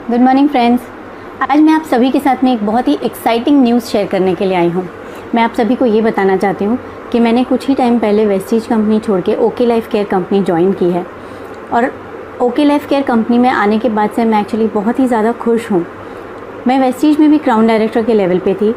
Good morning friends. आज मैं आप सभी के साथ में एक बहुत ही एक्साइटिंग न्यूज़ शेयर करने के लिए आई हूँ। मैं आप सभी को ये बताना चाहती हूँ कि मैंने कुछ ही टाइम पहले वेस्टीज कंपनी छोड़ के okay life care company join की है और ओके लाइफ केयर कंपनी में आने के बाद से मैं एक्चुअली बहुत ही ज़्यादा खुश हूँ। मैं वेस्टीज में भी क्राउन डायरेक्टर के लेवल पे थी।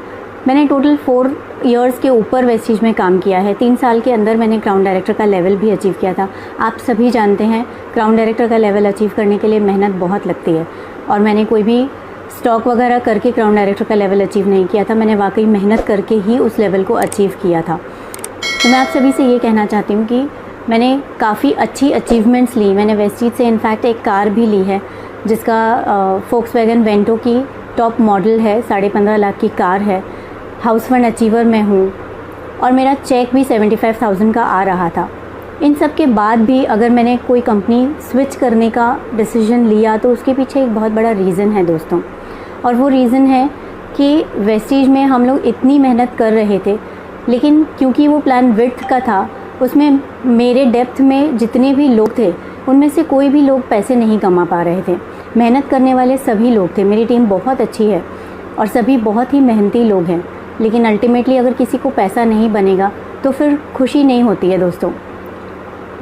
मैंने टोटल 4 इयर्स के ऊपर वेस्टीज में काम किया है। 3 साल के अंदर मैंने क्राउन डायरेक्टर का लेवल भी अचीव किया था। आप सभी जानते हैं क्राउन डायरेक्टर का लेवल अचीव करने के लिए मेहनत बहुत लगती है और मैंने कोई भी स्टॉक वगैरह करके क्राउन डायरेक्टर का लेवल अचीव नहीं किया था। मैंने वाकई मेहनत करके ही उस लेवल को अचीव किया था। तो मैं आप सभी से ये कहना चाहती हूँ कि मैंने काफ़ी अच्छी अचीवमेंट्स ली। मैंने वेस्टीज से इनफैक्ट एक कार भी ली है जिसका फोक्सवैगन वेंटो की टॉप मॉडल है। 15.5 लाख की कार है। हाउस फंड अचीवर मैं हूँ और मेरा चेक भी 75,000 का आ रहा था। इन सब के बाद भी अगर मैंने कोई कंपनी स्विच करने का डिसीजन लिया तो उसके पीछे एक बहुत बड़ा रीज़न है दोस्तों, और वो रीज़न है कि वेस्टीज में हम लोग इतनी मेहनत कर रहे थे, लेकिन क्योंकि वो प्लान विड्थ का था, उसमें मेरे डेप्थ में जितने भी लोग थे उनमें से कोई भी लोग पैसे नहीं कमा पा रहे थे। मेहनत करने वाले सभी लोग थे। मेरी टीम बहुत अच्छी है और सभी बहुत ही मेहनती लोग हैं, लेकिन अल्टीमेटली अगर किसी को पैसा नहीं बनेगा तो फिर खुशी नहीं होती है दोस्तों।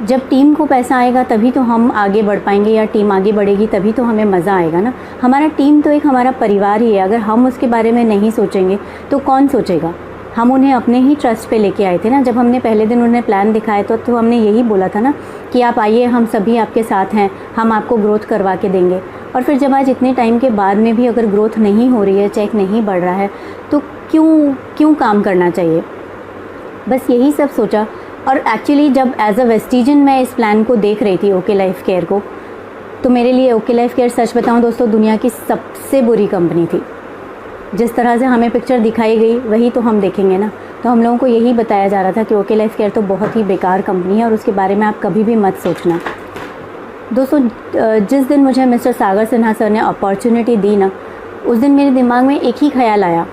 जब टीम को पैसा आएगा तभी तो हम आगे बढ़ पाएंगे, या टीम आगे बढ़ेगी तभी तो हमें मज़ा आएगा ना। हमारा टीम तो एक हमारा परिवार ही है। अगर हम उसके बारे में नहीं सोचेंगे तो कौन सोचेगा। हम उन्हें अपने ही ट्रस्ट पे लेके आए थे ना। जब हमने पहले दिन उन्हें प्लान दिखाया तो हमने यही बोला था ना कि आप आइए, हम सभी आपके साथ हैं, हम आपको ग्रोथ करवा के देंगे। और फिर जब आज इतने टाइम के बाद में भी अगर ग्रोथ नहीं हो रही है, चेक नहीं बढ़ रहा है, तो क्यों काम करना चाहिए। बस यही सब सोचा। और एक्चुअली जब एज अ वेस्टीजन मैं इस प्लान को देख रही थी ओके लाइफ केयर को, तो मेरे लिए ओके लाइफ केयर सच बताऊं दोस्तों दुनिया की सबसे बुरी कंपनी थी। जिस तरह से हमें पिक्चर दिखाई गई वही तो हम देखेंगे ना। तो हम लोगों को यही बताया जा रहा था कि ओके लाइफ केयर तो बहुत ही बेकार कंपनी है और उसके बारे में आप कभी भी मत सोचना। दोस्तों जिस दिन मुझे मिस्टर सागर सिन्हा सर ने अपॉर्चुनिटी दी ना, उस दिन मेरे दिमाग में एक ही ख्याल आया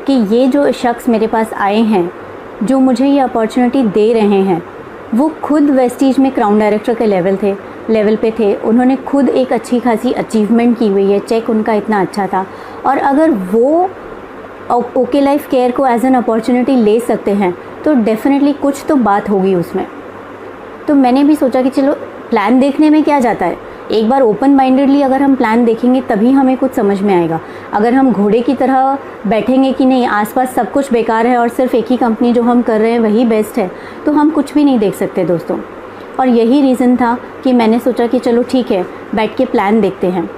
कि ये जो शख्स मेरे पास आए हैं, जो मुझे ये अपॉर्चुनिटी दे रहे हैं, वो खुद वेस्टीज में क्राउन डायरेक्टर के लेवल पे थे। उन्होंने खुद एक अच्छी खासी अचीवमेंट की हुई है। चेक उनका इतना अच्छा था, और अगर वो ओके लाइफ केयर को एज एन अपॉर्चुनिटी ले सकते हैं तो डेफिनेटली कुछ तो बात होगी उसमें। तो मैंने भी सोचा कि चलो प्लान देखने में क्या जाता है, एक बार ओपन माइंडेडली अगर हम प्लान देखेंगे तभी हमें कुछ समझ में आएगा। अगर हम घोड़े की तरह बैठेंगे कि नहीं आसपास सब कुछ बेकार है और सिर्फ एक ही कंपनी जो हम कर रहे हैं वही बेस्ट है, तो हम कुछ भी नहीं देख सकते दोस्तों। और यही रीज़न था कि मैंने सोचा कि चलो ठीक है, बैठ के प्लान देखते हैं।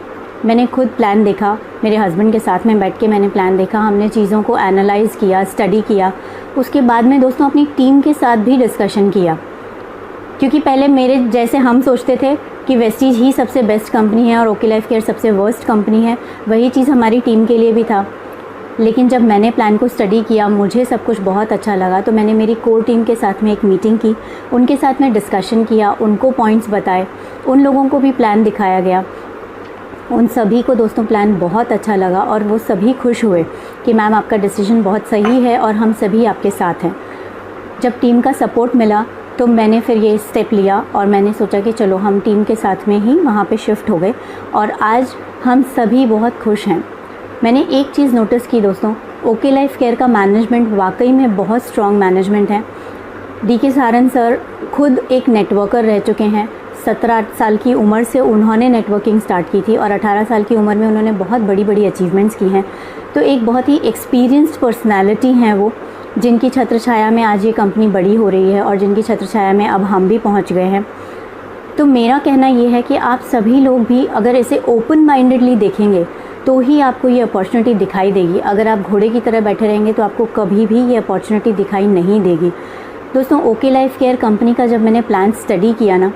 मैंने खुद प्लान देखा, मेरे हस्बैंड के साथ में बैठ के मैंने प्लान देखा। हमने चीज़ों को एनालाइज़ किया, स्टडी किया। उसके बाद में दोस्तों अपनी टीम के साथ भी डिस्कशन किया, क्योंकि पहले मेरे जैसे हम सोचते थे कि वेस्टीज ही सबसे बेस्ट कंपनी है और ओके लाइफ केयर सबसे वर्स्ट कंपनी है, वही चीज़ हमारी टीम के लिए भी था। लेकिन जब मैंने प्लान को स्टडी किया, मुझे सब कुछ बहुत अच्छा लगा, तो मैंने मेरी कोर टीम के साथ में एक मीटिंग की, उनके साथ में डिस्कशन किया, उनको पॉइंट्स बताए, उन लोगों को भी प्लान दिखाया गया। उन सभी को दोस्तों प्लान बहुत अच्छा लगा और वो सभी खुश हुए कि मैम आपका डिसीजन बहुत सही है और हम सभी आपके साथ हैं। जब टीम का सपोर्ट मिला तो मैंने फिर ये स्टेप लिया और मैंने सोचा कि चलो हम टीम के साथ में ही वहाँ पे शिफ्ट हो गए और आज हम सभी बहुत खुश हैं। मैंने एक चीज़ नोटिस की दोस्तों, ओके लाइफ केयर का मैनेजमेंट वाकई में बहुत स्ट्रॉन्ग मैनेजमेंट है। डीके सारन सर खुद एक नेटवर्कर रह चुके हैं। 17 साल की उम्र से उन्होंने नेटवर्किंग स्टार्ट की थी और 18 साल की उम्र में उन्होंने बहुत बड़ी बड़ी अचीवमेंट्स की हैं। तो एक बहुत ही एक्सपीरियंस्ड पर्सनैलिटी हैं वो, जिनकी छत्र छाया में आज ये कंपनी बड़ी हो रही है और जिनकी छत्र छाया में अब हम भी पहुंच गए हैं। तो मेरा कहना ये है कि आप सभी लोग भी अगर इसे ओपन माइंडेडली देखेंगे तो ही आपको ये अपॉर्चुनिटी दिखाई देगी। अगर आप घोड़े की तरह बैठे रहेंगे तो आपको कभी भी ये अपॉर्चुनिटी दिखाई नहीं देगी। दोस्तों ओके लाइफ केयर कंपनी का जब मैंने प्लान स्टडी किया ना,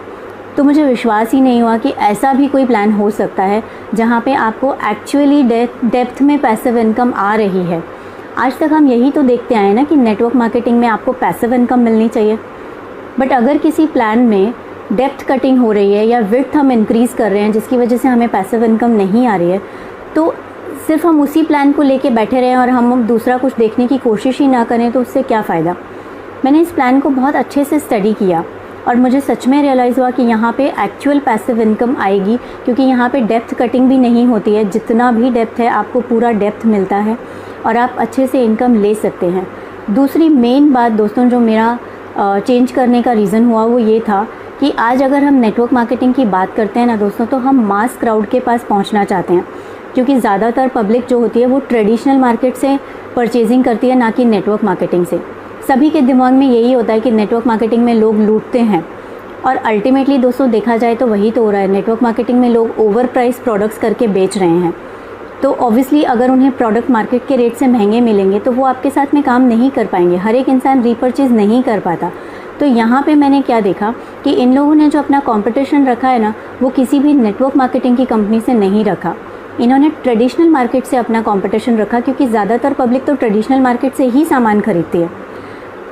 तो मुझे विश्वास ही नहीं हुआ कि ऐसा भी कोई प्लान हो सकता है जहाँ पे आपको एक्चुअली डेप्थ में पैसिव इनकम आ रही है। आज तक हम यही तो देखते आए ना कि नेटवर्क मार्केटिंग में आपको पैसिव इनकम मिलनी चाहिए, बट अगर किसी प्लान में डेप्थ कटिंग हो रही है या विड्थ हम इंक्रीज़ कर रहे हैं जिसकी वजह से हमें पैसिव इनकम नहीं आ रही है, तो सिर्फ हम उसी प्लान को लेके बैठे रहें और हम दूसरा कुछ देखने की कोशिश ही ना करें तो उससे क्या फ़ायदा। मैंने इस प्लान को बहुत अच्छे से स्टडी किया और मुझे सच में रियलाइज़ हुआ कि यहाँ पे एक्चुअल पैसिव इनकम आएगी, क्योंकि यहाँ पे डेप्थ कटिंग भी नहीं होती है। जितना भी डेप्थ है आपको पूरा डेप्थ मिलता है और आप अच्छे से इनकम ले सकते हैं। दूसरी मेन बात दोस्तों जो मेरा चेंज करने का रीज़न हुआ वो ये था कि आज अगर हम नेटवर्क मार्केटिंग की बात करते हैं ना दोस्तों, तो हम मास क्राउड के पास पहुंचना चाहते हैं, क्योंकि ज़्यादातर पब्लिक जो होती है वो ट्रेडिशनल मार्केट से परचेजिंग करती है, ना कि नेटवर्क मार्केटिंग से। सभी के दिमाग में यही होता है कि नेटवर्क मार्केटिंग में लोग लूटते हैं, और अल्टीमेटली दोस्तों देखा जाए तो वही तो हो रहा है। नेटवर्क मार्केटिंग में लोग ओवर प्राइस प्रोडक्ट्स करके बेच रहे हैं, तो ऑब्वियसली अगर उन्हें प्रोडक्ट मार्केट के रेट से महंगे मिलेंगे तो वो आपके साथ में काम नहीं कर पाएंगे। हर एक इंसान रीपरचेज़ नहीं कर पाता। तो यहाँ पे मैंने क्या देखा कि इन लोगों ने जो अपना कंपटीशन रखा है ना, वो किसी भी नेटवर्क मार्केटिंग की कंपनी से नहीं रखा। इन्होंने ट्रेडिशनल मार्केट से अपना कंपटीशन रखा, क्योंकि ज़्यादातर पब्लिक तो ट्रेडिशनल मार्केट से ही सामान खरीदती है।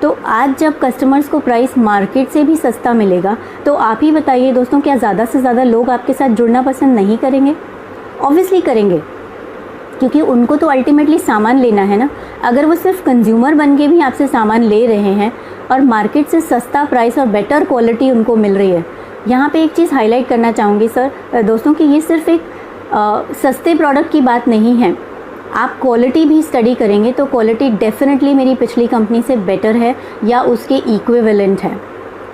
तो आज जब कस्टमर्स को प्राइस मार्केट से भी सस्ता मिलेगा, तो आप ही बताइए दोस्तों, क्या ज़्यादा से ज़्यादा लोग आपके साथ जुड़ना पसंद नहीं करेंगे? ऑब्वियसली करेंगे, क्योंकि उनको तो अल्टीमेटली सामान लेना है ना। अगर वो सिर्फ कंज्यूमर बन के भी आपसे सामान ले रहे हैं और मार्केट से सस्ता प्राइस और बेटर क्वालिटी उनको मिल रही है। यहाँ पे एक चीज़ हाईलाइट करना चाहूँगी सर दोस्तों कि ये सिर्फ एक सस्ते प्रोडक्ट की बात नहीं है। आप क्वालिटी भी स्टडी करेंगे तो क्वालिटी डेफिनेटली मेरी पिछली कंपनी से बेटर है या उसके इक्विवेलेंट है।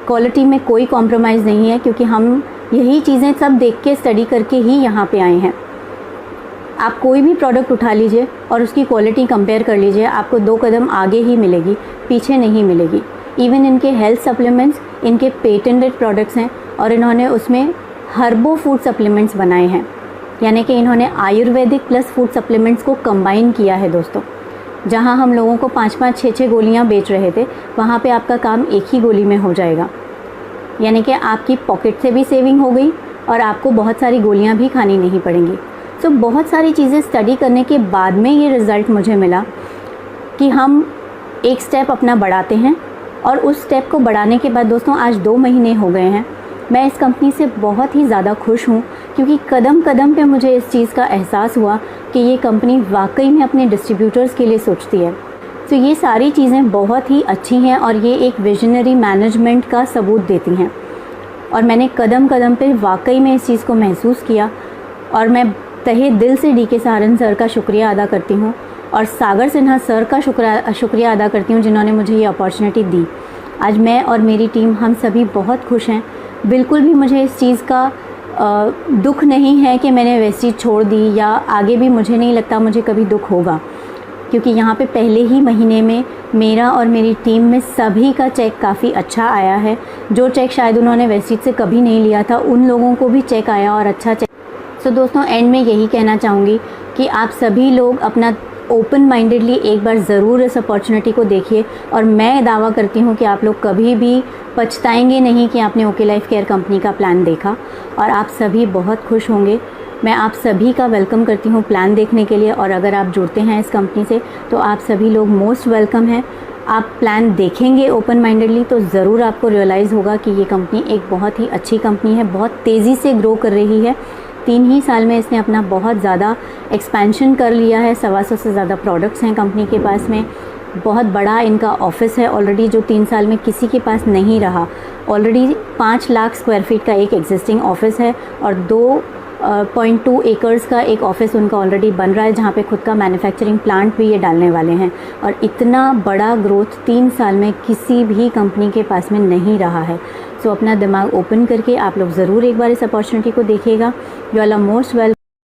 क्वालिटी में कोई कॉम्प्रोमाइज़ नहीं है, क्योंकि हम यही चीज़ें सब देख के स्टडी करके ही यहाँ पे आए हैं। आप कोई भी प्रोडक्ट उठा लीजिए और उसकी क्वालिटी कंपेयर कर लीजिए, आपको 2 कदम आगे ही मिलेगी, पीछे नहीं मिलेगी। इवन इनके हेल्थ सप्लीमेंट्स इनके पेटेंटेड प्रोडक्ट्स हैं, और इन्होंने उसमें हर्बो फूड सप्लीमेंट्स बनाए हैं, यानी कि इन्होंने आयुर्वेदिक प्लस फूड सप्लीमेंट्स को कंबाइन किया है दोस्तों। जहाँ हम लोगों को 5-5, 6-6 गोलियाँ बेच रहे थे, वहाँ पे आपका काम एक ही गोली में हो जाएगा। यानी कि आपकी पॉकेट से भी सेविंग हो गई और आपको बहुत सारी गोलियाँ भी खानी नहीं पड़ेंगी। तो बहुत सारी चीज़ें स्टडी करने के बाद में ये रिज़ल्ट मुझे मिला कि हम एक स्टेप अपना बढ़ाते हैं, और उस स्टेप को बढ़ाने के बाद दोस्तों आज 2 महीने हो गए हैं। मैं इस कंपनी से बहुत ही ज़्यादा खुश हूँ, क्योंकि कदम कदम पे मुझे इस चीज़ का एहसास हुआ कि ये कंपनी वाकई में अपने डिस्ट्रीब्यूटर्स के लिए सोचती है। तो ये सारी चीज़ें बहुत ही अच्छी हैं और ये एक विजनरी मैनेजमेंट का सबूत देती हैं, और मैंने कदम कदम पे वाकई में इस चीज़ को महसूस किया। और मैं तहे दिल से डी के सहारन सर का शुक्रिया अदा करती हूँ, और सागर सिन्हा सर का शुक्रिया अदा करती हूँ जिन्होंने मुझे ये अपॉर्चुनिटी दी। आज मैं और मेरी टीम हम सभी बहुत खुश हैं। बिल्कुल भी मुझे इस चीज़ का दुख नहीं है कि मैंने वेस्टीज छोड़ दी, या आगे भी मुझे नहीं लगता मुझे कभी दुख होगा, क्योंकि यहाँ पे पहले ही महीने में मेरा और मेरी टीम में सभी का चेक काफ़ी अच्छा आया है। जो चेक शायद उन्होंने वेस्टीज से कभी नहीं लिया था, उन लोगों को भी चेक आया और अच्छा चेक। तो दोस्तों एंड में यही कहना चाहूँगी कि आप सभी लोग अपना ओपन माइंडेडली एक बार ज़रूर इस अपॉर्चुनिटी को देखिए, और मैं दावा करती हूँ कि आप लोग कभी भी पछताएंगे नहीं कि आपने ओके लाइफ केयर कंपनी का प्लान देखा, और आप सभी बहुत खुश होंगे। मैं आप सभी का वेलकम करती हूँ प्लान देखने के लिए, और अगर आप जुड़ते हैं इस कंपनी से तो आप सभी लोग मोस्ट वेलकम हैं। आप प्लान देखेंगे ओपन माइंडेडली तो ज़रूर आपको रियलाइज़ होगा कि ये कंपनी एक बहुत ही अच्छी कंपनी है, बहुत तेज़ी से ग्रो कर रही है। 3 ही साल में इसने अपना बहुत ज़्यादा एक्सपेंशन कर लिया है। 125 से ज़्यादा प्रोडक्ट्स हैं कंपनी के पास में। बहुत बड़ा इनका ऑफिस है ऑलरेडी, जो 3 साल में किसी के पास नहीं रहा। ऑलरेडी 5 लाख स्क्वायर फीट का एक एग्जिस्टिंग ऑफिस है, और 2.2 एकर्स का एक ऑफिस उनका ऑलरेडी बन रहा है, जहाँ पे खुद का मैन्युफैक्चरिंग प्लांट भी ये डालने वाले हैं। और इतना बड़ा ग्रोथ 3 साल में किसी भी कंपनी के पास में नहीं रहा है। सो अपना दिमाग ओपन करके आप लोग ज़रूर एक बार इस अपॉर्चुनिटी को देखिएगा। You all are most welcome.